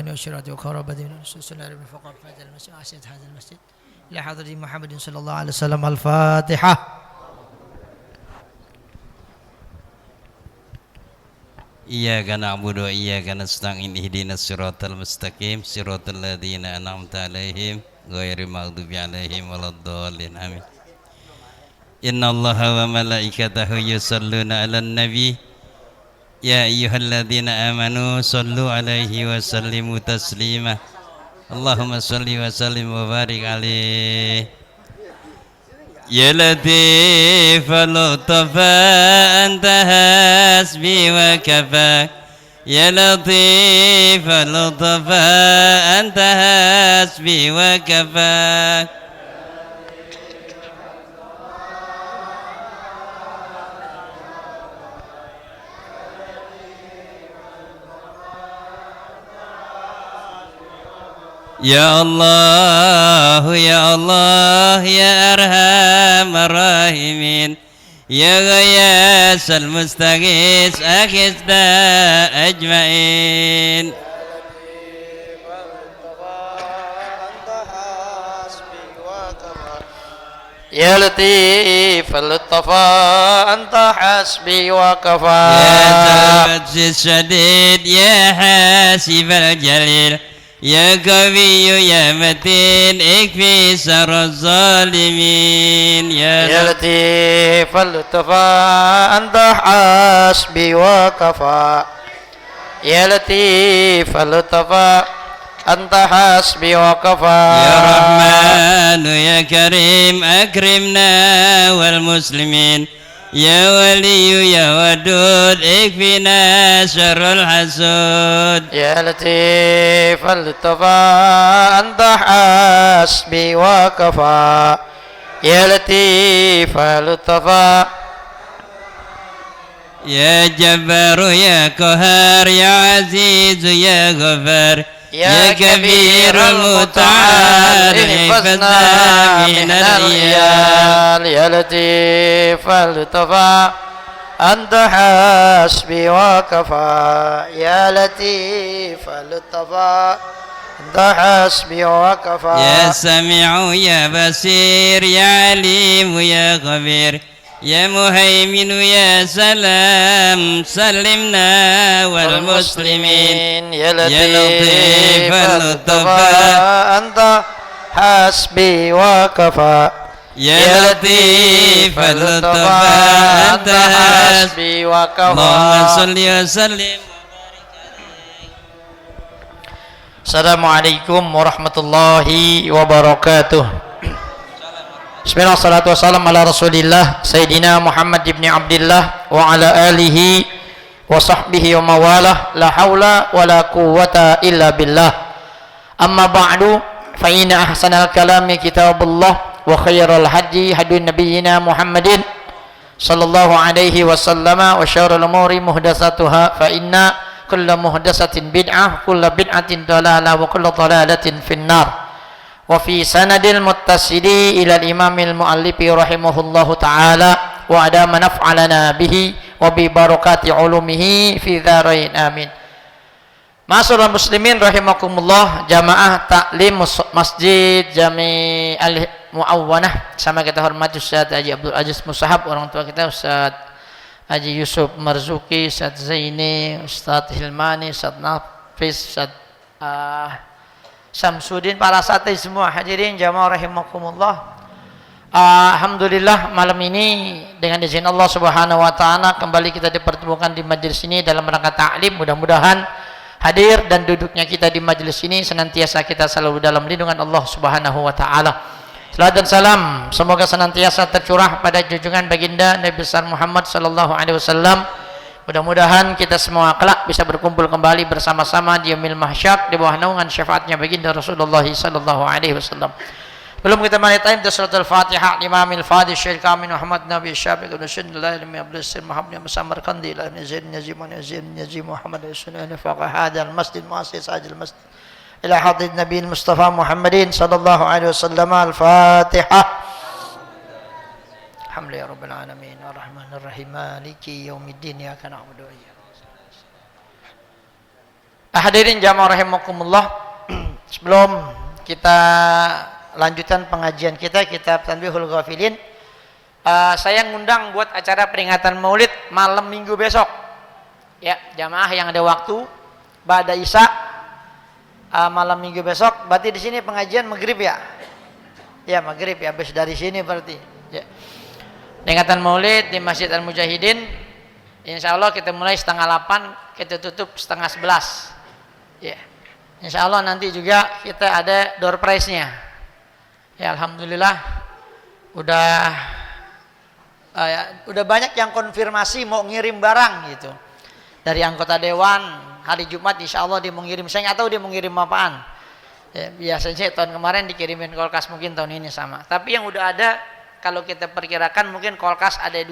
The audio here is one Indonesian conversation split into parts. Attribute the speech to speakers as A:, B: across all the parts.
A: إخواني وعشيرتي وقرابتي من السنة الفقراء في هذا المسجد وأسياد هذا المسجد إلى حضرة محمد صلى الله عليه وسلم. الفاتحة.
B: Iyyaka na'budu wa iyyaka nasta'in ihdinas siratal mustaqim siratal ladzina an'amta 'alaihim ghairil maghdubi 'alaihim waladdallin amin. Innallaha wa malaikatahu yusholluna 'alan nabi ya ayyuhalladzina amanu shollu 'alaihi wa sallimu taslima. Allahumma sholli wa sallim wa barik 'alaihi. Ya Latif al-Lutfa anta hasbi wa kafak. Ya Latif al-Lutfa anta hasbi wa kafak. Ya Allah, Ya Allah, Ya Arhamar Rahimin, Ya Ghayasal Mustaghis, aghithna ajma'in.
C: Ya Latif al-Lutfa anta hasbi wa kafa.
B: Ya Zawad Syadid, Ya Hasib al-Jalil, Ya Qawiyu Ya Matin ikfi syarra zalimin.
C: Ya Latif al-Lutfa anta hasbi wa kafa. Ya Latif al-Lutfa anta hasbi wa kafa.
B: Ya Rahman Ya Karim akrimna wal muslimin. Ya Waliyu Ya Wadud ikfina syarrul hasud.
C: Ya Latif al-Lutfa anta hasbi wa kafa. Ya Latif al-Lutfa.
B: Ya Jabbaru Ya Qahar Ya Azizu Ya Ghafar Ya Kabirul Muta'al ihfazna minar riyal.
C: Ya Latif al-Lutfa anta hasbi wa kafa. Ya Latif al-Lutfa anta hasbi wa kafa.
B: Ya Sami'u Ya Basir Ya Alimu Ya Khabir Ya Muhaiminu Ya Salam sallimna wal muslimin.
C: Ya Latif al-Lutfa anta hasbi wa kafa.
B: Ya Latif al-Lutfa anta hasbi
C: wa kafa.
B: Allahumma salli wa sallim wa barik alaihi.
C: Assalamualaikum warahmatullahi wabarakatuh. Bismillah, salatu wassalam ala rasulillah Sayyidina Muhammad ibn Abdillah wa ala alihi wa sahbihi wa mawalah. La hawla wa la quwwata illa billah. Amma ba'du, fa inna ahsanal kalami kitabullah wa khairal hadi hadi nabiyyina Muhammadin sallallahu alaihi wasallama wa syarrul umuri muhdatsatuha fa inna kulla muhdatsatin bid'ah kulla bid'atin dalalah wa kulla dalalatin finnar. Wa fi sanadil muttasili ila al-imamil muallifi rahimahullahu ta'ala wa adama naf'alana bihi wa bi barakati ulumihi fi dharain amin. Ma'asyiral muslimin rahimakumullah, jamaah taklim Masjid Jami Al-Muawwanah, sama kita hormati Ustaz Haji Abdul Aziz Musahab, orang tua kita Ustaz Haji Yusuf Marzuki, Ustaz Zaini, Ustaz Hilmani, Ustaz Nafis, Ustaz Samsudin, para santri semua hadirin jamaah rahimakumullah. Alhamdulillah malam ini dengan izin Allah Subhanahu wa taala kembali kita dipertemukan di majelis ini dalam rangka ta'lim. Mudah-mudahan hadir dan duduknya kita di majelis ini senantiasa kita selalu dalam lindungan Allah Subhanahu wa taala. Salam dan salam semoga senantiasa tercurah pada junjungan baginda Nabi besar Muhammad sallallahu alaihi wasallam. Mudah-mudahan kita semua kelak bisa berkumpul kembali bersama-sama di yaumil mahsyar di bawah naungan syafaatnya baginda Rasulullah sallallahu alaihi wasallam. Belum kita mulai time suratul Fatihah Imamil Fadil Syekh Kamil Muhammad Nabi Syafiq bin Sunnah ilmi Abdul Salim Muhammad Samarkandi ila Nazir Nazim Muhammad Sunnah faqah hadal masjid muassis ajil masjid ila hadid Nabi Mustafa Muhammadin sallallahu alaihi wasallam. Al-Fatihah. Alhamdulillah rabbil alamin arrahmanir rahim maliki yaumiddin iyyaka na'budu wa iyyaka nasta'in Hadirin jamaah rahimakumullah, sebelum kita lanjutkan pengajian kita kitab Tanbihul Ghafilin, saya ngundang buat acara peringatan Maulid malam Minggu besok. Ya, jamaah yang ada waktu ba'da Isya malam Minggu besok, berarti di sini pengajian maghrib ya. Ya, maghrib ya, habis dari sini berarti. Ya. Peringatan Maulid di Masjid Al-Mujahidin. Insya Allah kita mulai 7:30, kita tutup 10:30. Ya. Insya Allah nanti juga kita ada door prize-nya. Ya, alhamdulillah udah banyak yang konfirmasi mau ngirim barang gitu. Dari anggota dewan, hari Jumat insya Allah dia mau ngirim, saya nggak tahu dia mau ngirim apaan. Ya, biasanya tahun kemarin dikirimin kulkas, mungkin tahun ini sama. Tapi yang udah ada, kalau kita perkirakan mungkin kulkas ada 2,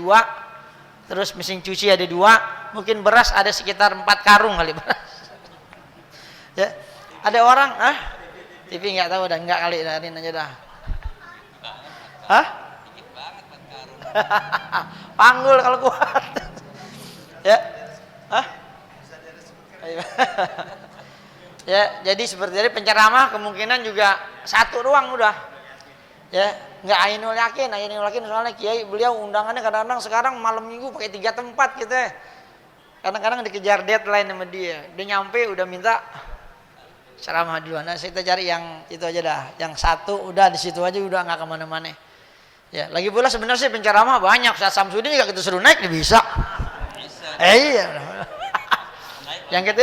C: terus mesin cuci ada 2, mungkin beras ada sekitar 4 karung kali beras. Ya, ada orang, TV nggak tahu, udah nggak kali, dari aja dah. Dikit banget 4 karung. Panggul kalau kuat. Ya. Ya, jadi seperti ini penceramah kemungkinan juga 1 ruang udah. Ya, nggak Ainul Yakin soalnya kiai beliau undangannya kadang-kadang sekarang malam Minggu pakai 3 tempat gitu ya. Kadang-kadang dikejar deadline sama dia. Dia nyampe udah minta ceramah duluan. Nah, kita cari yang itu aja dah. Yang 1 udah di situ aja, udah nggak kemana-mana. Ya, lagi pula sebenarnya sih penceramah banyak. Ustaz Samsudin juga kita suruh naik dia bisa. Iya. Yang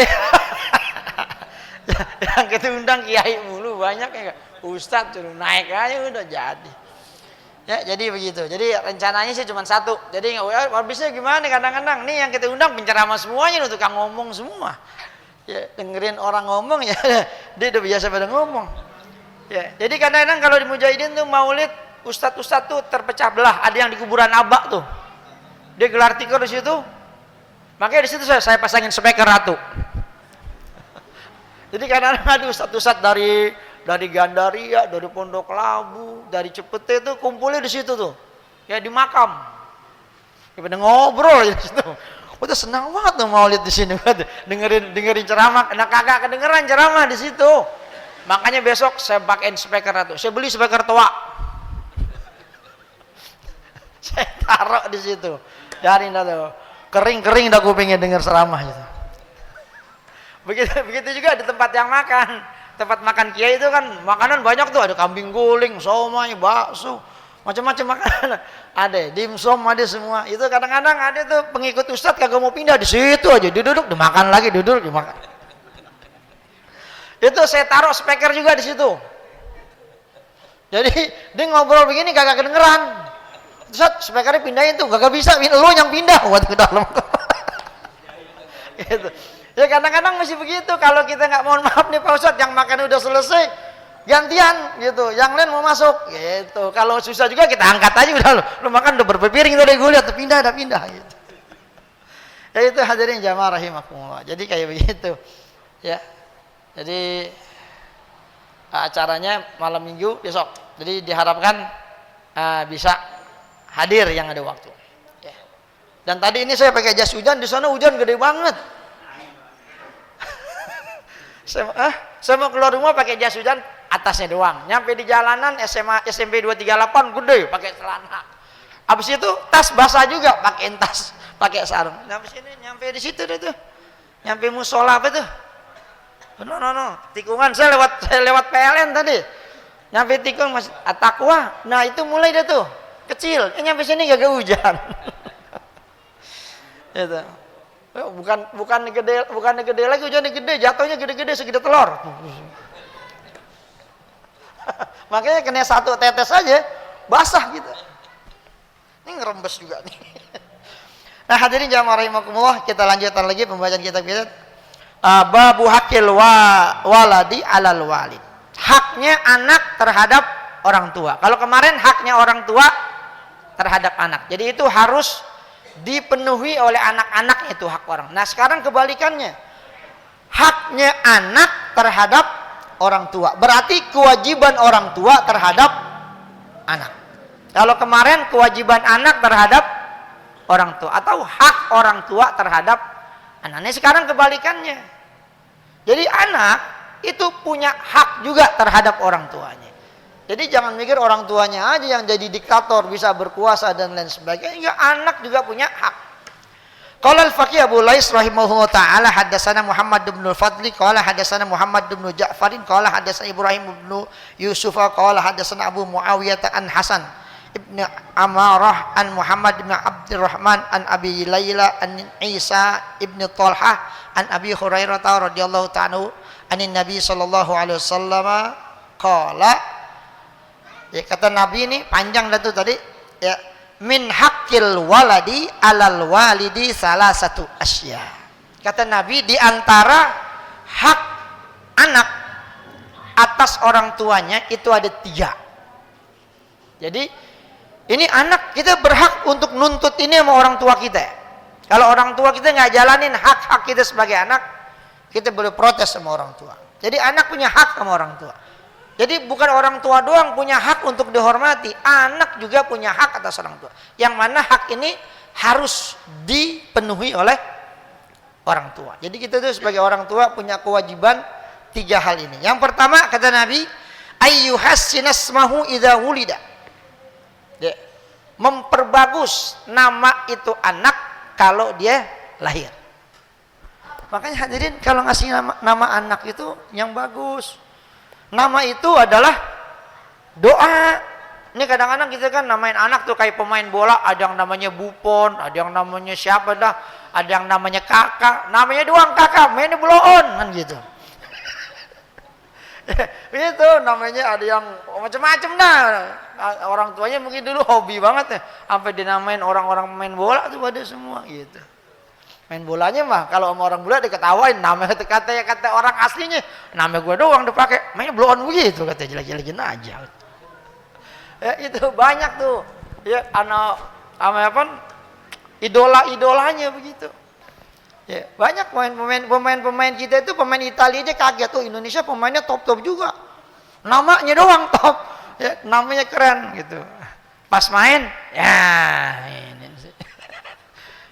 C: kita undang kiai mulu banyak ya, Ustadz suruh naik aja udah jadi. Ya, jadi begitu. Jadi rencananya sih cuma 1. Jadi habisnya gimana kadang-kadang nih yang kita undang penceramah semuanya, tukang ngomong semua. Ya, dengerin orang ngomong ya, dia udah biasa pada ngomong. Ya, jadi kadang-kadang kalau di Mujahidin tuh Maulid, ustadz tuh terpecah belah. Ada yang di kuburan Abak tuh, dia gelar tikar di situ. Makanya di situ saya pasangin speaker ratu. Jadi kadang-kadang ada ustadz dari Gandaria, dari Pondok Labu, dari Cepete tuh kumpulnya di situ tuh. Ya di makam. Ya pada ngobrol di situ. Udah senang banget tuh Maulid di sini. dengerin ceramah. Nah, kagak kedengeran ceramah di situ. Makanya besok saya pakein speaker ratu. Saya beli speaker tua. Saya taruh di situ. Dari tuh. Kering dah kupingnya denger ceramah gitu. Begitu juga di tempat yang makan. Tempat makan kiai itu kan makanan banyak tuh, ada kambing guling, somai, bakso, macam-macam makanan. Ada dimsum, ada semua. Itu kadang-kadang ada tuh pengikut ustadz kagak mau pindah di situ aja, duduk dimakan lagi, duduk dimakan. Itu saya taruh speaker juga di situ. Jadi dia ngobrol begini kagak kedengeran. Ustadz, speakernya pindahin tuh, gak bisa, lu yang pindah buat ke dalam. Gitu. Ya kadang-kadang masih begitu, kalau kita nggak mohon maaf nih Pak Ustadz, yang makan udah selesai, gantian gitu, yang lain mau masuk, gitu. Kalau susah juga kita angkat aja udah, lu makan udah berpiring udah gue lihat, pindah, gitu. Ya itu hadirin jamaah rahimakumullah. Jadi kayak begitu, ya. Jadi acaranya malam Minggu besok. Jadi diharapkan bisa hadir yang ada waktu. Ya. Dan tadi ini saya pakai jas hujan, di sana hujan gede banget. Saya mau keluar rumah pakai jas hujan atasnya doang. Nyampe di jalanan SMP 238 gede pakai celana. Habis itu tas basah juga pakai tas, pakai sarung. Nyampe sini, nyampe di situ deh tuh. Nyampe musola apa tuh? No. Tikungan saya lewat PLN tadi. Nyampe tikung Mas At-Taqwa. Nah, itu mulai deh tuh. Kecil, nyampe sini gak hujan. Itu. Bukan gede lagi, hujannya gede, jatuhnya gede-gede segede telur. Makanya kena 1 tetes aja basah gitu. Ini ngerembes juga nih. Nah, hadirin jamaah rahimakumullah, kita lanjutkan lagi pembacaan kitab kita. Babu hakil waladi alal walid. Haknya anak terhadap orang tua. Kalau kemarin haknya orang tua terhadap anak. Jadi itu harus dipenuhi oleh anak-anak, itu hak orang. Nah, sekarang kebalikannya. Haknya anak terhadap orang tua. Berarti kewajiban orang tua terhadap anak. Kalau kemarin kewajiban anak terhadap orang tua atau hak orang tua terhadap anak. Nah, sekarang kebalikannya. Jadi anak itu punya hak juga terhadap orang tuanya. Jadi jangan mikir orang tuanya aja yang jadi diktator, bisa berkuasa dan lain sebagainya. Enggak, anak juga punya hak. Qala al-faqih Abu Lais rahimahullah taala haddatsana Muhammad bin al-Fadli qala haddatsana Muhammad bin Ja'farin qala haddatsana Ibrahim bin Yusuf qala haddatsana Abu Muawiyah an Hasan ibn Amarah an Muhammad bin Abdurrahman an Abi Layla an Isa ibn Talhah an Abi Hurairah radhiyallahu ta'ala anin Nabi sallallahu alaihi wasallam qala, ya kata Nabi ini panjang dah tu tadi ya, min haqqil waladi alal walidi salah satu asya. Kata Nabi, di antara hak anak atas orang tuanya itu ada 3. Jadi ini anak kita berhak untuk nuntut ini sama orang tua kita. Kalau orang tua kita nggak jalanin hak-hak kita sebagai anak, kita boleh protes sama orang tua. Jadi anak punya hak sama orang tua. Jadi bukan orang tua doang punya hak untuk dihormati, anak juga punya hak atas orang tua. Yang mana hak ini harus dipenuhi oleh orang tua. Jadi kita tuh sebagai orang tua punya kewajiban 3 hal ini. Yang pertama kata Nabi, ayyuhassinasmahu idza wulida. Ya, memperbagus nama itu anak kalau dia lahir. Makanya hadirin kalau ngasih nama anak itu yang bagus. Nama itu adalah doa. Ini kadang-kadang kita kan namain anak tuh kayak pemain bola, ada yang namanya Buffon, ada yang namanya siapa dah, ada yang namanya Kakak, namanya doang Kakak, mainnya bloon kan gitu. Itu namanya ada yang macam-macam dah. Orang tuanya mungkin dulu hobi banget ya, sampai dinamain orang-orang main bola tuh pada semua gitu. Main bolanya mah kalau sama orang bola diketawain, namanya kata orang aslinya, nama gue doang dipakai, mainnya bloon begitu, kata jelek-jelekin aja. Ya itu banyak tuh, ya anak apa idola-idolanya begitu. Ya banyak pemain kita itu pemain Italia aja kaget tuh, Indonesia pemainnya top juga, namanya doang top, ya namanya keren gitu. Pas main, ya ini.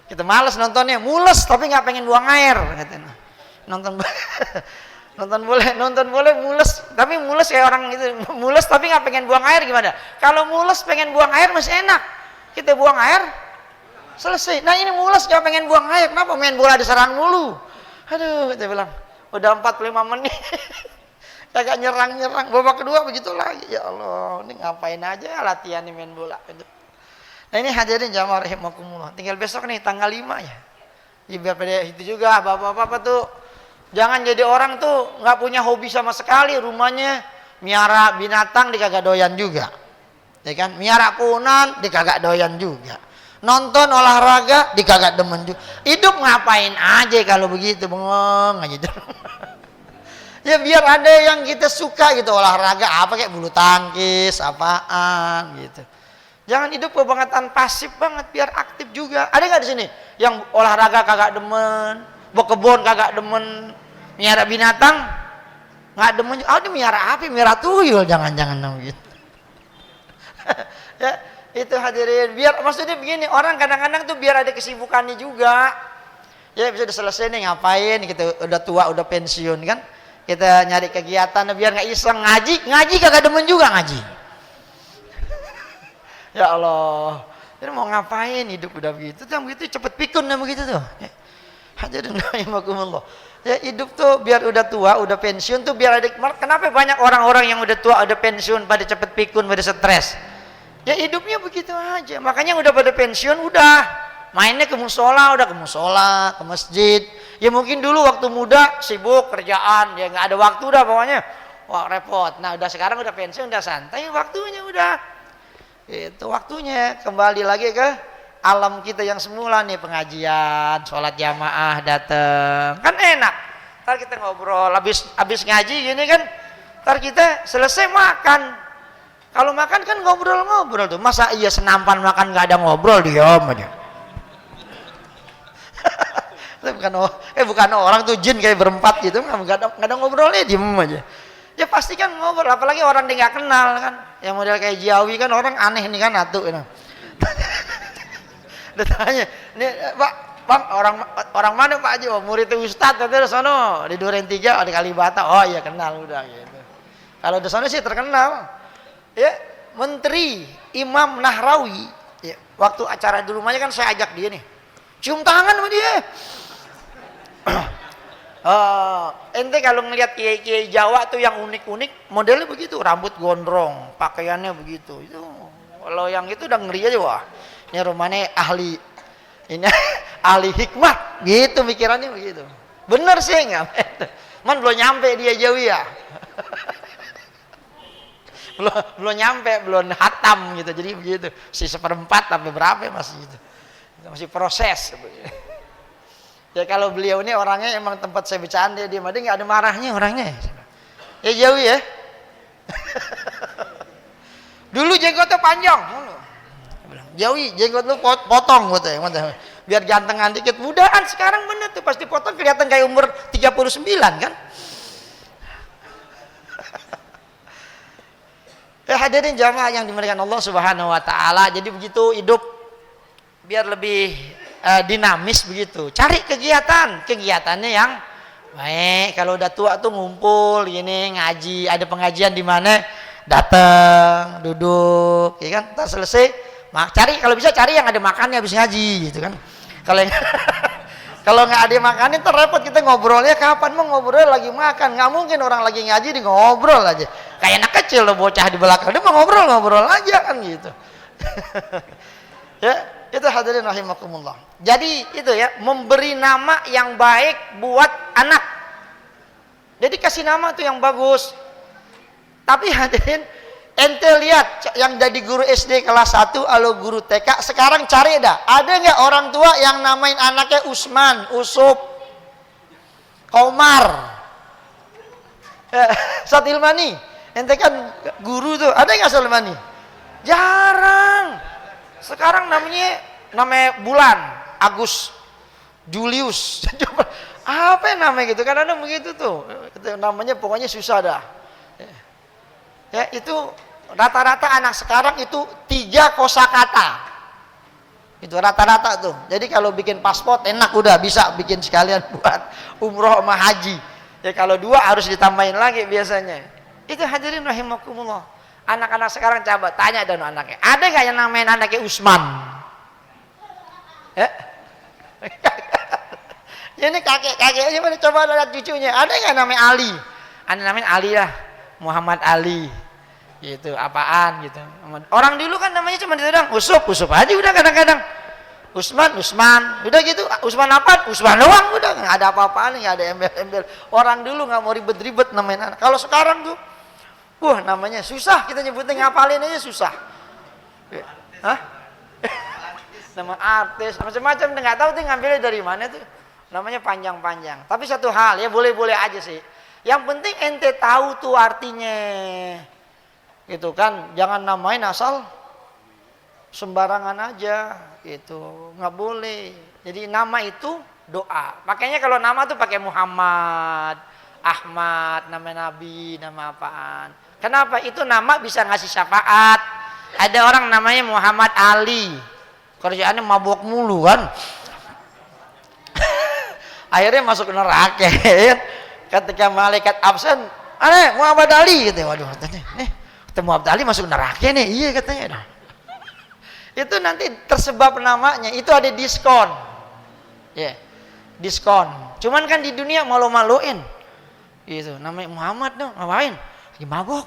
C: Kita malas nontonnya, mules tapi nggak pengen buang air katanya. Nonton boleh mules, tapi mules kayak orang itu, mules tapi nggak pengen buang air gimana? Kalau mules pengen buang air masih enak, kita buang air selesai. Nah ini mules nggak pengen buang air, kenapa main bola diserang mulu? Aduh, kita bilang udah 45 menit kagak nyerang, babak kedua begitu lagi. Ya Allah, ini ngapain aja latihan nih main bola itu. Nah ini hadirin jamaah rahimakumullah. Tinggal besok nih tanggal 5 ya. Ya biar pada itu juga bapak-bapak tuh jangan jadi orang tuh nggak punya hobi sama sekali, rumahnya miara binatang dikagak doyan juga. Ya kan? Miara kunan dikagak doyan juga. Nonton olahraga dikagak demen juga. Hidup ngapain aja kalau begitu, bengong aja. Ya biar ada yang kita suka gitu, olahraga apa kayak bulu tangkis, apaan gitu. Jangan hidup kebangetan pasif banget, biar aktif juga. Ada nggak di sini yang olahraga kagak demen, berkebun kagak demen, miara binatang nggak demen? Oh, ini miara apa? Miara tuyul, jangan-jangan gitu. Ya itu hadirin. Biar maksudnya begini, orang kadang-kadang tuh biar ada kesibukannya juga. Ya bisa udah selesai nih ngapain? Kita udah tua, udah pensiun kan? Kita nyari kegiatan biar nggak iseng ngaji kagak demen juga ngaji. Ya Allah, jadi mau ngapain hidup udah begitu? Tuh begitu cepet pikun dah begitu tuh. Hadirin rahimakumullah. Ya hidup tuh biar udah tua, udah pensiun tuh biar ada. Kenapa banyak orang-orang yang udah tua, udah pensiun pada cepet pikun, pada stres? Ya hidupnya begitu aja. Makanya udah pada pensiun udah mainnya ke musola, ke masjid. Ya mungkin dulu waktu muda sibuk kerjaan, ya nggak ada waktu dah pokoknya. Wah repot. Nah udah sekarang udah pensiun, udah santai, waktunya udah. Itu waktunya kembali lagi ke alam kita yang semula nih, pengajian, sholat jamaah datang kan enak. Ntar kita ngobrol habis ngaji gini kan, ntar kita selesai makan. Kalau makan kan ngobrol tuh, masa iya senampan makan nggak ada ngobrol, diam aja. bukan orang tuh jin kayak berempat gitu, nggak ada ngobrolnya, diem aja. Ya pasti kan ngobrol, apalagi orang dia nggak kenal kan, yang model kayak Jiawi kan orang aneh nih kan atuh. Udah tanya, nih Pak Bang, orang mana Pak Haji? Oh, murid Ustadz katanya sono di Duren 3 di Kalibata. Oh iya kenal udah gitu. Kalau di sana sih terkenal. Ya, Menteri Imam Nahrawi. Ya, waktu acara di rumahnya kan saya ajak dia nih. Cium tangan sama dia. Ente kalau ngelihat kiai-kiai Jawa tuh yang unik-unik, modelnya begitu, rambut gondrong, pakaiannya begitu. Itu kalau yang itu udah ngeri aja, wah. Ini rumahnya ahli, ini ahli hikmah, gitu pikirannya begitu. Bener sih enggak? Man belum nyampe dia jauh ya. belum nyampe, belum hatam gitu. Jadi begitu. Si 1/4 sampai berapa masih gitu. Masih proses. Ya kalau beliau ini orangnya emang tempat saya bercanda, dia nggak ada marahnya orangnya. Ya jauh ya. Dulu jenggotnya panjang. Jauhi jenggot lu potong gitu ya. Biar gantengan dikit. Mudahan sekarang bener tuh pasti potong kelihatan kayak umur 39 kan. Hadirin jamaah yang dimuliakan Allah Subhanahu wa taala. Jadi begitu hidup biar lebih dinamis begitu. Cari kegiatannya yang baik. Kalau udah tua tuh ngumpul gini ngaji, ada pengajian di mana datang, duduk, ya kan? Entar selesai cari, kalau bisa cari yang ada makannya habis ngaji gitu kan. Kalau nggak ada makannya terrepot, kita ngobrolnya kapan? Mau ngobrol lagi makan, nggak mungkin orang lagi ngaji di ngobrol aja kayak anak kecil lo, bocah di belakang dia mau ngobrol aja kan gitu. Ya itu hadirin rahimakumullah. Jadi itu ya, memberi nama yang baik buat anak. Jadi kasih nama tuh yang bagus. Tapi hadirin, ente lihat yang jadi guru SD kelas 1 atau guru TK sekarang cari dah, ada nggak orang tua yang namain anaknya Usman, Usup, Komar, Satilmani? Ente kan guru tuh, ada nggak Satilmani? Jarang. Sekarang namanya Bulan, Agus, Julius. Apa yang namanya gitu? Kan ada begitu tuh. Namanya pokoknya susah dah. Ya itu rata-rata anak sekarang itu 3 kosakata. Itu rata-rata tuh. Jadi kalau bikin paspor enak, udah bisa bikin sekalian buat umroh sama haji. Ya kalau 2 harus ditambahin lagi biasanya. Itu hadirin rahimakumullah. Anak-anak sekarang coba tanya dan anaknya, ada nggak yang namain anaknya Usman? Ya? Ini kakek-kakeknya mana, coba lihat cucunya, ada nggak namanya Ali? Ada namanya Ali lah, Muhammad Ali. Gitu, apaan gitu. Orang dulu kan namanya cuma itu doang, Usup aja udah kadang-kadang. Usman, udah gitu. Usman apa? Usman doang udah, nggak ada apa-apaan, nggak ada embel-embel. Orang dulu nggak mau ribet-ribet namain anak. Kalau sekarang tuh, wah namanya susah, kita nyebutnya ngapalin aja susah. Hah? Nama artis, macam-macam, nggak tahu tuh ngambilnya dari mana tuh. Namanya panjang-panjang. Tapi satu hal ya, boleh-boleh aja sih. Yang penting ente tahu tuh artinya. Gitu kan, jangan namain asal sembarangan aja gitu, nggak boleh. Jadi nama itu doa. Makanya kalau nama tuh pakai Muhammad, Ahmad, nama Nabi, nama apaan. Kenapa? Itu nama bisa ngasih syafaat. Ada orang namanya Muhammad Ali, kerjaannya mabuk mulu kan. Akhirnya masuk neraka. Ketika malaikat absen, aneh Muhammad Ali gitu. Waduh, katanya, ketemu Muhammad Ali masuk neraka nih. Iya katanya. Itu nanti tersebab namanya, itu ada diskon. Ya, diskon. Cuman kan di dunia malu-maluin. Gitu, namanya Muhammad dong, ngapain? Lagi mabuk.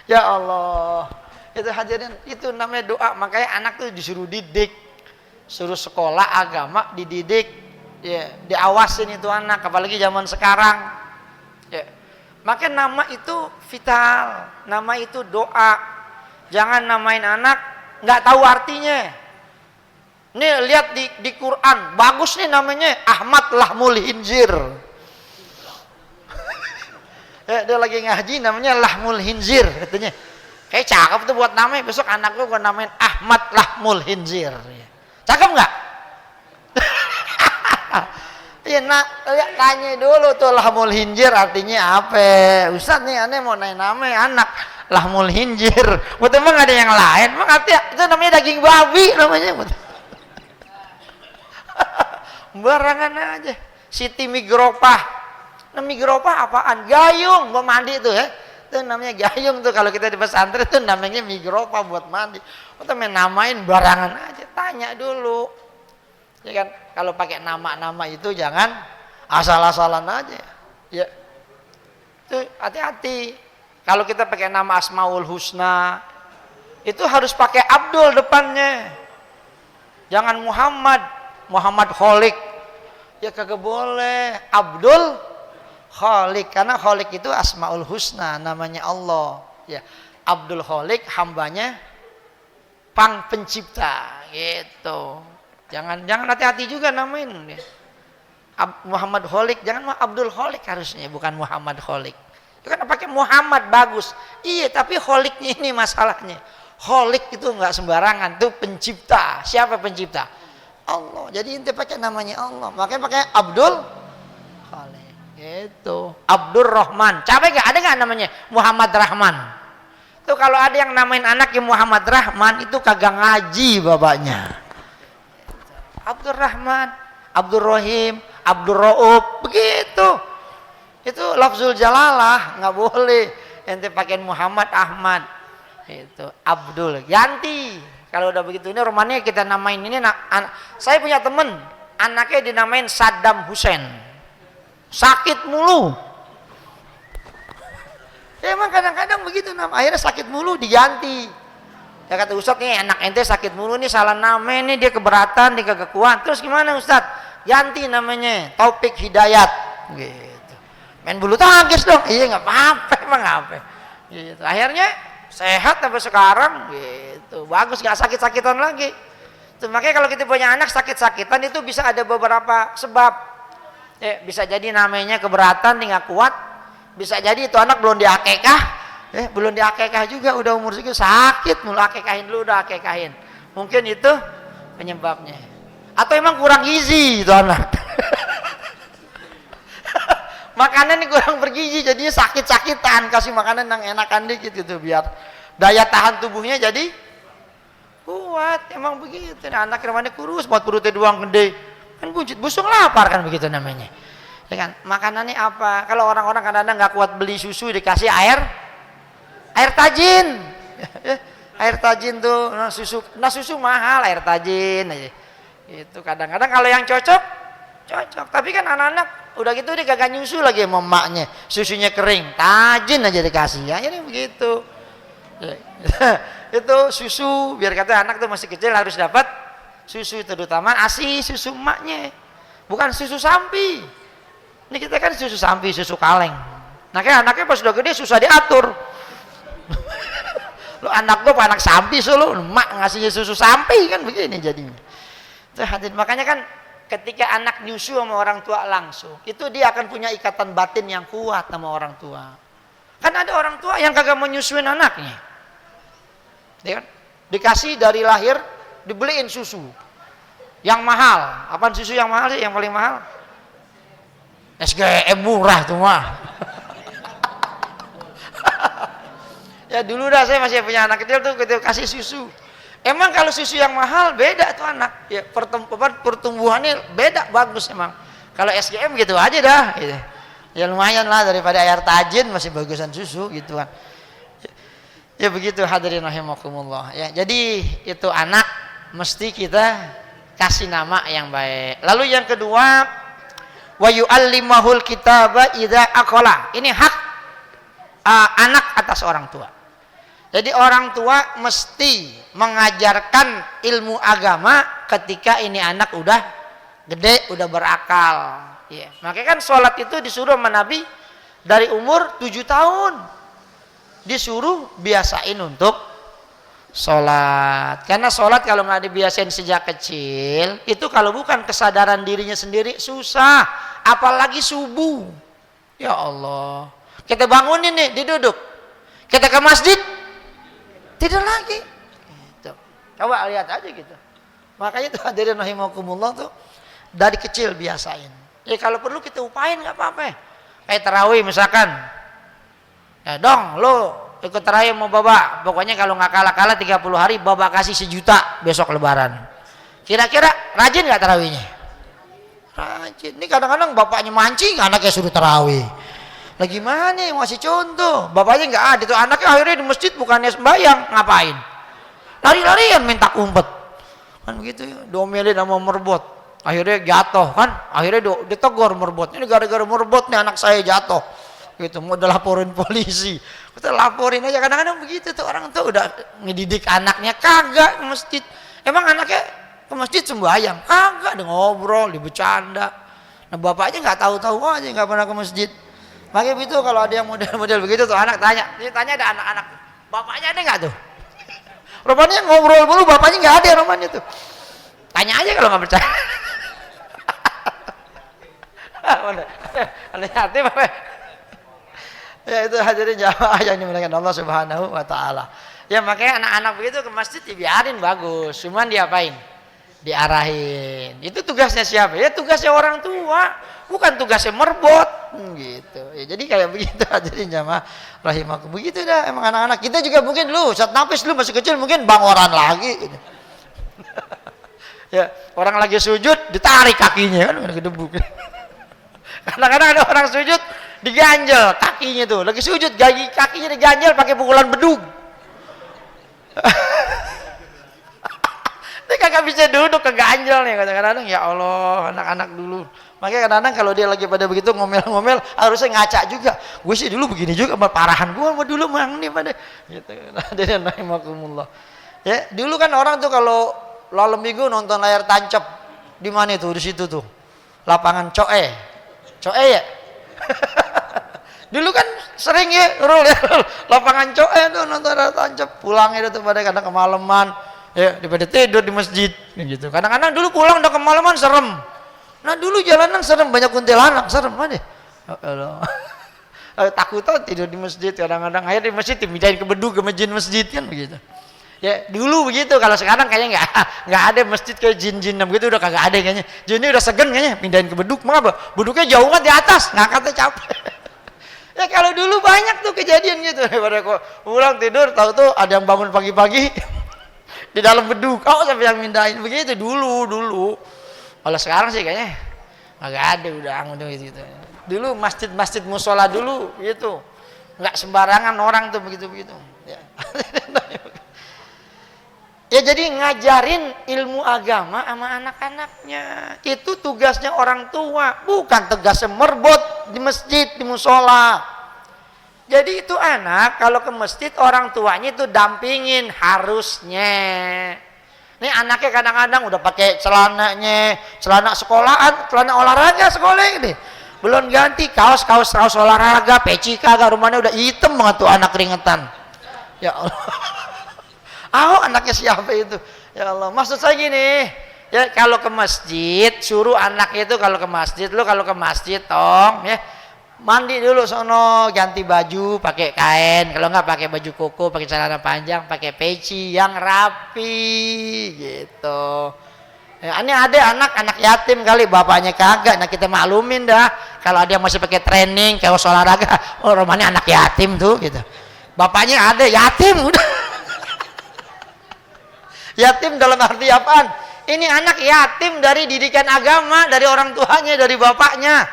C: Ya Allah. Itu hadirin, itu namanya doa. Makanya anak tuh disuruh didik, suruh sekolah agama, dididik, ya, diawasin itu anak, apalagi zaman sekarang. Ya. Maka nama itu vital, nama itu doa. Jangan namain anak nggak tahu artinya. Nih lihat di Quran, bagus nih namanya Ahmad Lahmul Hinzir. Dia lagi ngaji namanya Lahmul Hinzir katanya. Kayak cakep tuh buat namanya, besok anak gue namain Ahmad Lahmul Hinzir. Cakep nggak? Iya nak, tanya dulu tuh Lahmul Hinzir artinya apa? Ustaz nih aneh mau nanya namanya anak Lahmul Hinzir. Betul emang ada yang lain? Emang artinya itu namanya daging babi namanya. Barangan aja. Siti Migropah. Nah, Migropah apaan? Gayung buat mandi tuh ya. Itu namanya gayung tuh, kalau kita di pesantren tuh namanya Migropah buat mandi. Kita main namain barangan aja, tanya dulu. Ya kan, kalau pakai nama-nama itu jangan asal-asalan aja. Ya. Itu hati-hati. Kalau kita pakai nama Asmaul Husna, itu harus pakai Abdul depannya. Jangan Muhammad Kholik. Ya kagak boleh. Abdul Kholik, karena Kholik itu Asmaul Husna, namanya Allah. Ya, Abdul Kholik hambanya Pang Pencipta, gitu. Jangan hati-hati juga namain. Ya. Muhammad Kholik, jangan Abdul Kholik harusnya, bukan Muhammad Kholik. Itu kan pakai Muhammad bagus. Iya, tapi Kholiknya ini masalahnya. Kholik itu nggak sembarangan, itu pencipta. Siapa pencipta? Allah. Jadi inti pakai namanya Allah. Makanya pakai Abdul Kholik. Itu Abdur Rahman. Capek nggak? Ada nggak namanya Muhammad Rahman? Tuh kalau ada yang namain anaknya Muhammad Rahman itu kagak ngaji bapaknya. Abdur Rahman, Abdur Rahim, Abdur Rauf, begitu. Itu lafzul jalalah, nggak boleh. Ente pakai Muhammad Ahmad. Itu Abdul. Ganti. Kalau udah begitu ini rumahnya kita namain ini. Saya punya temen, anaknya dinamain Saddam Hussein. Sakit mulu. Ya emang kadang-kadang begitu nama. Akhirnya sakit mulu diganti. Ya kata Ustadz nih anak ente sakit mulu nih, salah nama nih, dia keberatan, dia kagak kuat. Terus gimana Ustadz? Ganti namanya Taufik Hidayat. Gitu. Main bulu tangkis dong. Iya nggak apa-apa, emang apa. Gitu. Akhirnya sehat sampai sekarang. Gitu. Bagus, nggak sakit-sakitan lagi. Tuh, makanya kalau kita punya anak sakit-sakitan itu bisa ada beberapa sebab. Ya, bisa jadi namanya keberatan, dia nggak kuat. Bisa jadi itu anak belum diakekah, belum diakekah juga, udah umur segitu sakit, mulu akekahin dulu, udah akekahin. Mungkin itu penyebabnya. Atau emang kurang gizi itu anak. Makanan ini kurang bergizi, jadinya sakit-sakitan. Kasih makanan yang enakan dikit gitu, biar daya tahan tubuhnya jadi kuat. Emang begitu. Nah, anak namanya kurus, buat perutnya doang gede. Kan buncit, busung lapar kan begitu namanya. Ya kan? Makanannya apa? Kalau orang-orang kadang-kadang nggak kuat beli susu, dikasih air tajin. Air tajin tuh, susu mahal, air tajin aja. Itu kadang-kadang kalau yang cocok. Tapi kan anak-anak udah gitu dia kagak nyusu lagi sama emaknya, susunya kering, tajin aja dikasih. Ya ini begitu. Itu susu, biar kata anak tuh masih kecil harus dapat susu, terutama ASI, susu emaknya, bukan susu sapi. Ini kita kan susu sapi, susu kaleng. Nah kayak anaknya pas udah gede susah diatur. Lo anak gue anak sapi solo, emak ngasihnya susu sapi kan begini jadinya. Makanya kan ketika anak nyusu sama orang tua langsung, itu dia akan punya ikatan batin yang kuat sama orang tua. Kan ada orang tua yang kagak mau nyusuin anaknya, dia kan dikasih dari lahir, dibeliin susu yang mahal. Apaan susu yang mahal sih? Yang paling mahal SGM murah tuh mah. Ya dulu dah saya masih punya anak kecil tuh kita kasih susu. Emang kalau susu yang mahal beda tuh anak. Ya pertumbuhannya beda, bagus emang. Kalau SGM gitu aja dah gitu. Ya lumayan lah daripada air tajin, masih bagusan susu gitu kan. Ya begitu hadirin rahimakumullah ya. Jadi itu anak mesti kita kasih nama yang baik. Lalu yang kedua, wa yu'allimahul kitaba idza aqala. Ini hak anak atas orang tua. Jadi orang tua mesti mengajarkan ilmu agama ketika ini anak udah gede, udah berakal. Ya. Makanya kan sholat itu disuruh sama Nabi dari umur 7 tahun. Disuruh biasain untuk sholat. Karena sholat kalau nggak dibiasain sejak kecil, itu kalau bukan kesadaran dirinya sendiri susah. Apalagi subuh. Ya Allah. Kita bangunin nih, diduduk. Kita ke masjid, tidur lagi. Gitu. Coba lihat aja gitu. Makanya tuh hadirin rahimakumullah tuh dari kecil biasain. Ya kalau perlu kita upain nggak apa-apa. Kayak tarawih misalkan. Ya dong, lo ikut tarawih mau baba. Pokoknya kalau nggak kalah-kalah 30 hari baba kasih 1 juta besok lebaran. Kira-kira rajin nggak tarawihnya? Rajin. Ini kadang-kadang bapaknya mancing, anaknya suruh tarawih. Lagi mana yang ngasih contoh? Bapaknya nggak ada tuh, anaknya akhirnya di masjid bukannya sembahyang, ngapain? Lari-larian minta umpet. Kan begitu ya, diomelin sama merbot. Akhirnya jatuh kan, akhirnya ditegur merbot. Ini gara-gara merbot nih anak saya jatuh. Gitu, mau laporin polisi. Kita laporin aja, kadang-kadang begitu tuh orang tuh udah ngedidik anaknya kagak ke masjid. Emang anaknya ke masjid sembahyang? Kagak, dia ngobrol, dia bercanda. Nah bapaknya nggak tahu-tahu aja, nggak pernah ke masjid. Makanya begitu kalau ada yang model-model begitu tuh anak tanya, dia tanya ada anak-anak, bapaknya ada nggak tuh? Rupanya ngobrol mulu, bapaknya nggak ada romannya tuh. Tanya aja kalau nggak percaya. Ada yatim apa? Ya itu hadirin jamaah yang dimuliakan Allah Subhanahu wa taala. Ya makanya anak-anak begitu ke masjid dibiarin bagus, cuman diapain? Diarahin. Itu tugasnya siapa? Ya tugasnya orang tua, bukan tugasnya merbot gitu. Ya jadi kayak begitu hadirin jamaah rahimakum. Begitu dah emang anak-anak. Kita juga mungkin dulu saat nafis dulu masih kecil mungkin bangoran lagi gitu. Ya, orang lagi sujud ditarik kakinya kan udah gedebuk. Kadang-kadang ada orang sujud diganjel kakinya tuh, lagi sujud kakinya diganjel pakai pukulan bedug. Dia kagak bisa duduk, keganjel nih kadang-kadang. Ya Allah, anak-anak dulu. Makanya kadang-kadang kalau dia lagi pada begitu ngomel-ngomel harusnya ngaca juga. Gue sih dulu begini juga, sama parahan gue sama dulu mang nih pada gitu. Dan rahimakumullah. Ya, dulu kan orang tuh kalau malam minggu nonton layar tancap di mana itu? Di situ tuh. Lapangan Coe ya. Dulu kan sering ya, lapangan Coe tuh nonton layar tancap. Pulangnya tuh pada kadang kemalaman, ya daripada tidur di masjid gitu. Kadang-kadang dulu pulang udah kemalaman serem. Nah dulu jalanan serem, banyak kuntilanak, serem aja. Takut tidur di masjid kadang-kadang. Akhirnya di masjid dipindahin ke bedug ke masjid kan begitu. Ya dulu begitu, kalau sekarang kayaknya nggak ada masjid kayak jin-jin begitu, udah kagak ada kayaknya. Jinnya udah segen kayaknya pindahin ke bedug. Mengapa? Bedugnya jauh kan di atas, ngangkatnya capek. Ya kalau dulu banyak tuh kejadian gitu, daripada kok pulang tidur tahu tuh ada yang bangun pagi-pagi di dalam bedug. Oh sampai yang mindahin begitu dulu. Kalau sekarang sih kayaknya nggak ada, udah gitu. Dulu masjid musola dulu gitu, nggak sembarangan orang tuh begitu. Ya. Ya jadi ngajarin ilmu agama sama anak-anaknya. Itu tugasnya orang tua, bukan tugasnya merbot di masjid, di musola. Jadi itu anak kalau ke masjid orang tuanya itu dampingin harusnya. Nih anaknya kadang-kadang udah pakai celana sekolahan, celana olahraga sekolah ini. Belum ganti kaos olahraga, peci kagak, rumahnya udah hitam banget tuh anak keringetan. Ya Allah. Anaknya siapa itu? Ya Allah, maksud saya gini, ya kalau ke masjid suruh anak itu kalau ke masjid tong ya mandi dulu sono, ganti baju pakai kain, kalau nggak pakai baju koko, pakai celana panjang, pakai peci yang rapi gitu. Ya, ini ada anak yatim kali bapaknya kagak, nah kita maklumin dah kalau ada yang masih pakai training kayak olahraga, oh rumahnya anak yatim tuh gitu. Bapaknya ada yatim udah. Yatim dalam arti apaan? Ini anak yatim dari didikan agama, dari orang tuanya, dari bapaknya.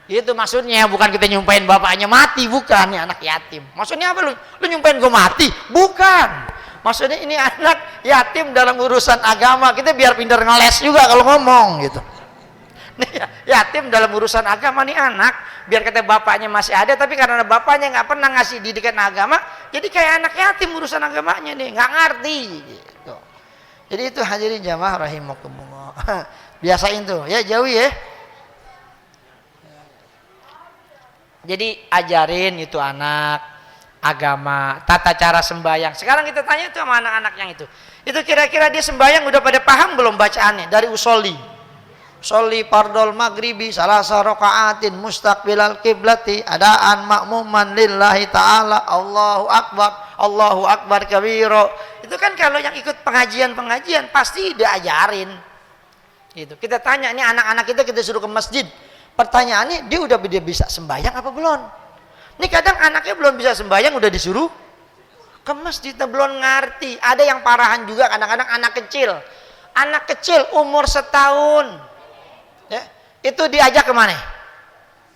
C: Itu maksudnya, bukan kita nyumpahin bapaknya mati, bukan. Ini anak yatim. Maksudnya apa lu nyumpahin gue mati? Bukan. Maksudnya ini anak yatim dalam urusan agama. Kita biar pintar ngeles juga kalau ngomong gitu. Nih, yatim dalam urusan agama nih anak, biar kata bapaknya masih ada, tapi karena bapaknya nggak pernah ngasih didikan agama, jadi kayak anak yatim urusan agamanya nih, nggak ngerti gitu. Jadi itu hadirin jamaah rahimakumullah. Biasain tuh, ya jauh ya. Jadi ajarin itu anak agama, tata cara sembahyang. Sekarang kita tanya itu sama anak-anak yang itu. Itu kira-kira dia sembahyang udah pada paham belum bacaannya dari usolli? Sholli fardol maghribi salasa rakaatin mustaqbilal kiblati adaan makmuman lillahi ta'ala Allahu akbar kabiro. Itu kan kalau yang ikut pengajian pasti diajarin gitu. Kita tanya nih anak-anak kita suruh ke masjid, pertanyaannya dia udah bisa sembahyang apa belum? Ini kadang anaknya belum bisa sembahyang udah disuruh ke masjid, belum ngerti. Ada yang parahan juga kadang-kadang anak kecil umur setahun ya, itu diajak kemana?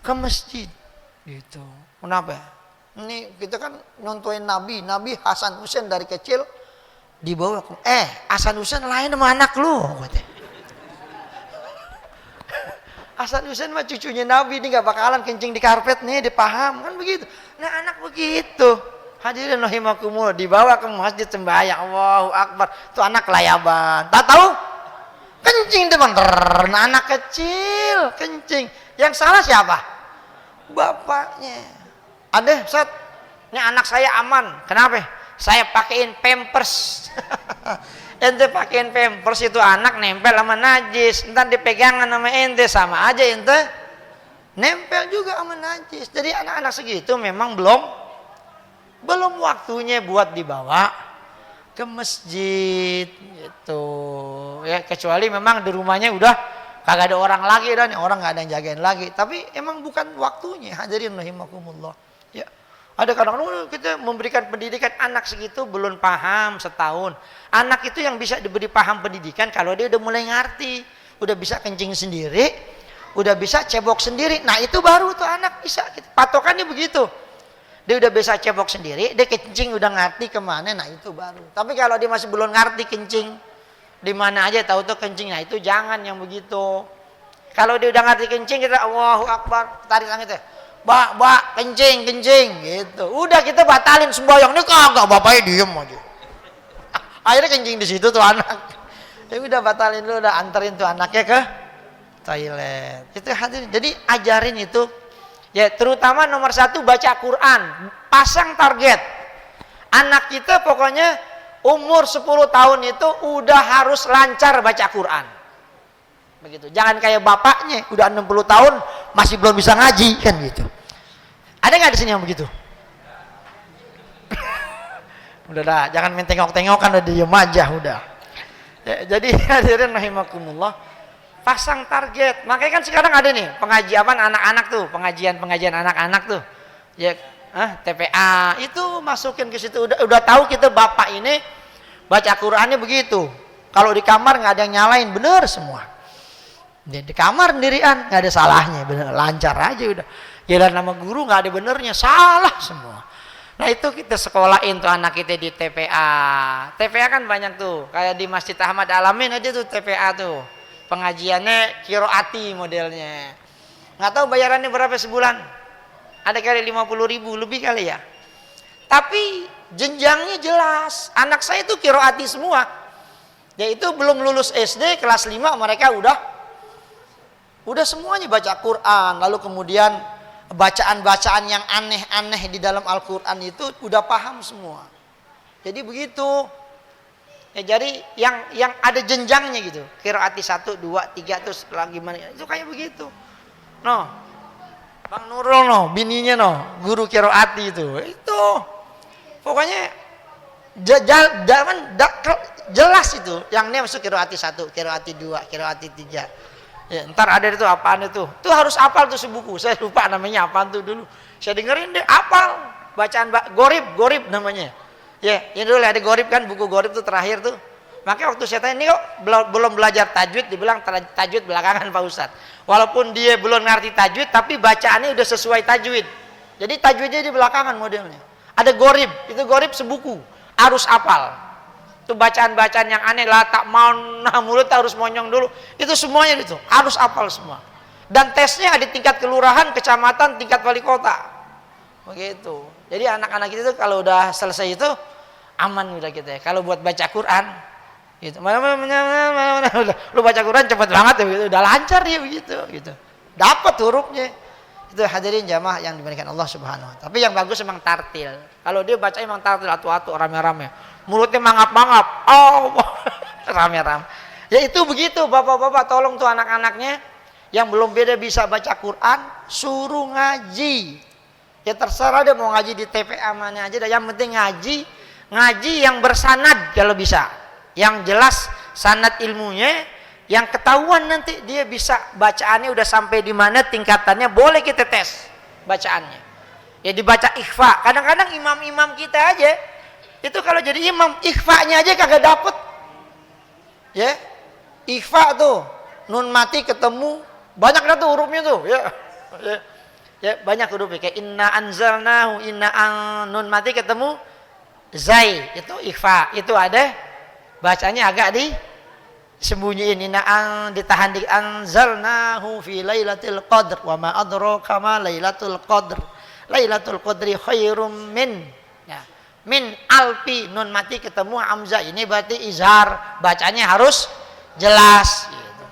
C: Ke masjid. Gitu. Kenapa? Ini kita kan nontonin Nabi Hasan Husain dari kecil dibawa ke Hasan Husain lain sama anak lu. Hasan Husain mah cucunya Nabi, ini gak bakalan kencing di karpet nih, dipaham kan begitu. Nah anak begitu. Hadirin rahimakumullah, dibawa ke masjid sembahyang, Allahu Akbar. Itu anak layaban. Tak tahu? Kencing depan. Nah, anak kecil kencing. Yang salah siapa? Bapaknya. Ada, Ustaz, ini anak saya aman. Kenapa? Saya pakein pampers. Ente pakein pampers, itu anak nempel sama najis. Entar dipegangan sama ente, sama aja ente nempel juga sama najis. Jadi anak-anak segitu memang belum waktunya buat dibawa ke masjid gitu. Ya kecuali memang di rumahnya udah kagak ada orang lagi dan orang nggak ada yang jagain lagi. Tapi emang bukan waktunya. Hadirin rahimakumullah. Ya, ada kadang-kadang kita memberikan pendidikan anak segitu belum paham setahun. Anak itu yang bisa diberi paham pendidikan kalau dia udah mulai ngerti, udah bisa kencing sendiri, udah bisa cebok sendiri. Nah itu baru tuh anak bisa. Patokannya begitu. Dia udah bisa cebok sendiri, dia kencing udah ngerti kemana. Nah itu baru. Tapi kalau dia masih belum ngerti kencing di mana aja tahu tuh kencing, nah itu jangan yang begitu. Kalau dia udah ngerti kencing kita Allahu Akbar, tarik langit ya. Bak, kencing gitu. Udah kita batalin sembahyang. Ini kagak, bapaknya diem aja. Akhirnya kencing di situ tuh anak. Ya udah batalin dulu, udah anterin tuh anaknya ke toilet. Itu hadirin. Jadi ajarin itu ya, terutama nomor 1 baca Quran. Pasang target. Anak kita pokoknya umur 10 tahun itu udah harus lancar baca Quran. Begitu. Jangan kayak bapaknya udah 60 tahun masih belum bisa ngaji kan gitu. Ada nggak di sini yang begitu? Udah dah, jangan main tengok-tengokan, udah diem aja udah. Ya, jadi hadirin rahimakumullah, pasang target. Makanya kan sekarang ada nih pengajian anak-anak tuh, pengajian anak-anak tuh. Ya, TPA itu masukin ke situ. Udah tahu kita bapak ini baca Qurannya begitu. Kalau di kamar nggak ada yang nyalain, bener semua. Di kamar sendirian nggak ada salahnya, bener lancar aja udah. Jalan nama guru nggak ada benernya, salah semua. Nah itu kita sekolahin tuh anak kita di TPA. TPA kan banyak tuh, kayak di Masjid Ahmad Alamin aja tuh TPA tuh. Pengajiannya kiroati modelnya. Nggak tahu bayarannya berapa sebulan? Ada kali 50.000 lebih kali ya. Tapi jenjangnya jelas. Anak saya itu kiroati semua. Yaitu belum lulus SD kelas 5 mereka udah semuanya baca Quran. Lalu kemudian bacaan-bacaan yang aneh-aneh di dalam Al-Quran itu udah paham semua. Jadi begitu. Ya, jadi yang ada jenjangnya gitu. Qiraati 1, 2, 3 terus lagi gimana? Itu kayak begitu. No. Bang Nurul no, bininya no, guru qiraati itu. Itu. Pokoknya jelas itu. Yang ini masuk qiraati 1, qiraati 2, qiraati 3. Ya, ntar ada itu apaan itu? Itu harus hafal tuh sebuku. Saya lupa namanya apaan tuh dulu. Saya dengerin deh hafal. Bacaan gorib namanya. Ya, ini dulu ada gorib kan, buku gorib tuh terakhir tuh. Makanya waktu saya tanya ini kok belum belajar tajwid, dibilang tajwid belakangan Pak Ustadz. Walaupun dia belum ngerti tajwid, tapi bacaannya udah sesuai tajwid. Jadi tajwidnya di belakangan modelnya. Ada gorib, itu gorib sebuku. Harus hafal. Itu bacaan-bacaan yang aneh lah, tak mau mulut harus monyong dulu. Itu semuanya itu harus hafal semua. Dan tesnya ada tingkat kelurahan, kecamatan, tingkat wali kota. Begitu. Jadi anak-anak kita itu kalau udah selesai itu aman udah kita ya. Kalau buat baca Quran gitu. Lu baca Quran cepat banget ya begitu. Udah lancar dia begitu gitu. Dapat hurufnya. Itu hadirin jamaah yang diberikan Allah Subhanahu wa taala. Tapi yang bagus memang tartil. Kalau dia baca memang tartil atu-atu rame-rame. Mulutnya mangap-mangap. Oh, rame-rame. Ya itu begitu bapak-bapak, tolong tuh anak-anaknya yang belum bisa baca Quran, suruh ngaji. Ya terserah dia mau ngaji di TPA mana aja, yang penting ngaji yang bersanad kalau bisa. Yang jelas sanad ilmunya, yang ketahuan nanti dia bisa bacaannya udah sampai di mana tingkatannya, boleh kita tes bacaannya. Ya dibaca ikhfa. Kadang-kadang imam-imam kita aja itu kalau jadi imam ikhfa-nya aja kagak dapet. Ya. Ikhfa tuh nun mati ketemu Banyak dah tuh hurufnya tuh, ya. Ya, banyak hurufnya. Kayak inna anzalnahu, nun mati ketemu zai, itu ikhfa. Itu ada bacanya agak disembunyiin. Ditahan di anzalnahu fi lailatul qadr wa ma adraka ma lailatul qadr. Lailatul qadri khairum min, ya, min alfi, nun mati ketemu hamzah, ini berarti izhar, bacanya harus jelas gitu.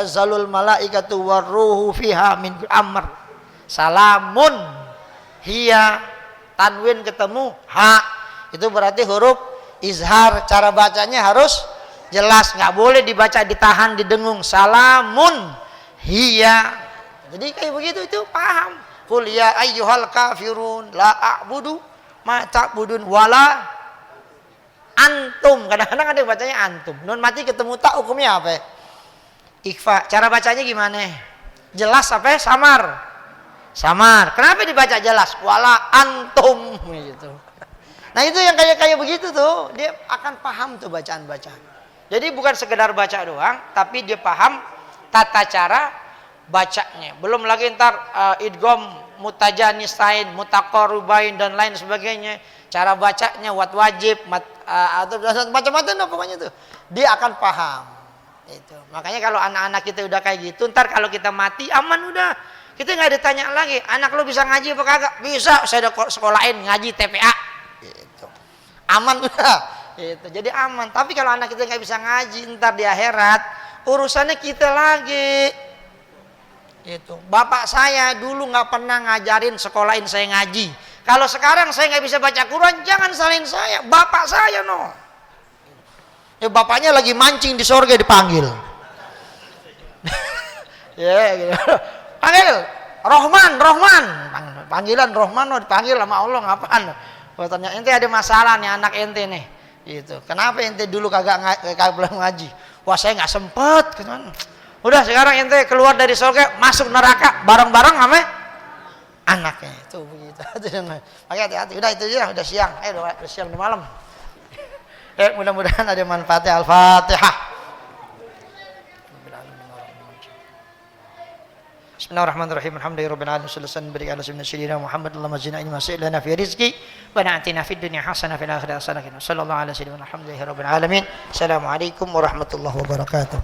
C: Zalul malaikatu warruhu fiha min amr. Salamun hiya, tanwin ketemu ha, itu berarti huruf izhar, cara bacanya harus jelas, nggak boleh dibaca ditahan didengung. Salamun hiya, jadi kayak begitu itu paham. Qul ya ayyuhal kafirun la a'budu ma ta'budun wala antum. Kadang-kadang ada yang bacanya antum. Nun mati ketemu tak, hukumnya apa? Ikhfa. Cara bacanya gimana? Jelas apa? Samar. Samar. Kenapa dibaca jelas? Wala antum gitu. Nah, itu yang kayak begitu tuh, dia akan paham tuh bacaan-bacaan. Jadi bukan sekedar baca doang, tapi dia paham tata cara bacanya. Belum lagi ntar idgham mutajanistain, mutaqarribain dan lain sebagainya. Cara bacanya wajib, atau macam-macam lah pokoknya tuh. Dia akan paham. Itu. Makanya kalau anak-anak kita udah kayak gitu, ntar kalau kita mati aman udah. Kita nggak ditanya lagi, anak lu bisa ngaji apa kagak? Bisa, saya udah sekolahin ngaji TPA. Gitu. Aman udah. Gitu. Jadi aman. Tapi kalau anak kita nggak bisa ngaji, ntar di akhirat urusannya kita lagi. Itu bapak saya dulu nggak pernah ngajarin, sekolahin saya ngaji. Kalau sekarang saya nggak bisa baca Quran, jangan salahin saya, bapak saya no. Ya bapaknya lagi mancing di surga dipanggil. Ya gitu. Panggil Rohman, panggilan Rohman no, dipanggil sama Allah ngapaan? Katanya ente ada masalah nih anak ente nih. Gitu. Kenapa ente dulu kagak belum ngaji? Wah saya nggak sempet. Udah sekarang ente keluar dari surga masuk neraka bareng-bareng sama anaknya. Itu begitu. Pakai hati-hati. Udah itu aja, udah siang. Udah siang di malam. Mudah-mudahan ada manfaatnya. Al-Fatihah. Bismillahirrahmanirrahim. Alhamdulillahirabbil alamin. Sallallahu alaihi wa sallam sayyidina Muhammad Allahumma zidna ilma lana fi rizqi wa atina fid dunya hasanah fil akhirati hasanah. Sallallahu alaihi wa sallam. Alhamdulillahirabbil alamin. Assalamualaikum warahmatullahi wabarakatuh.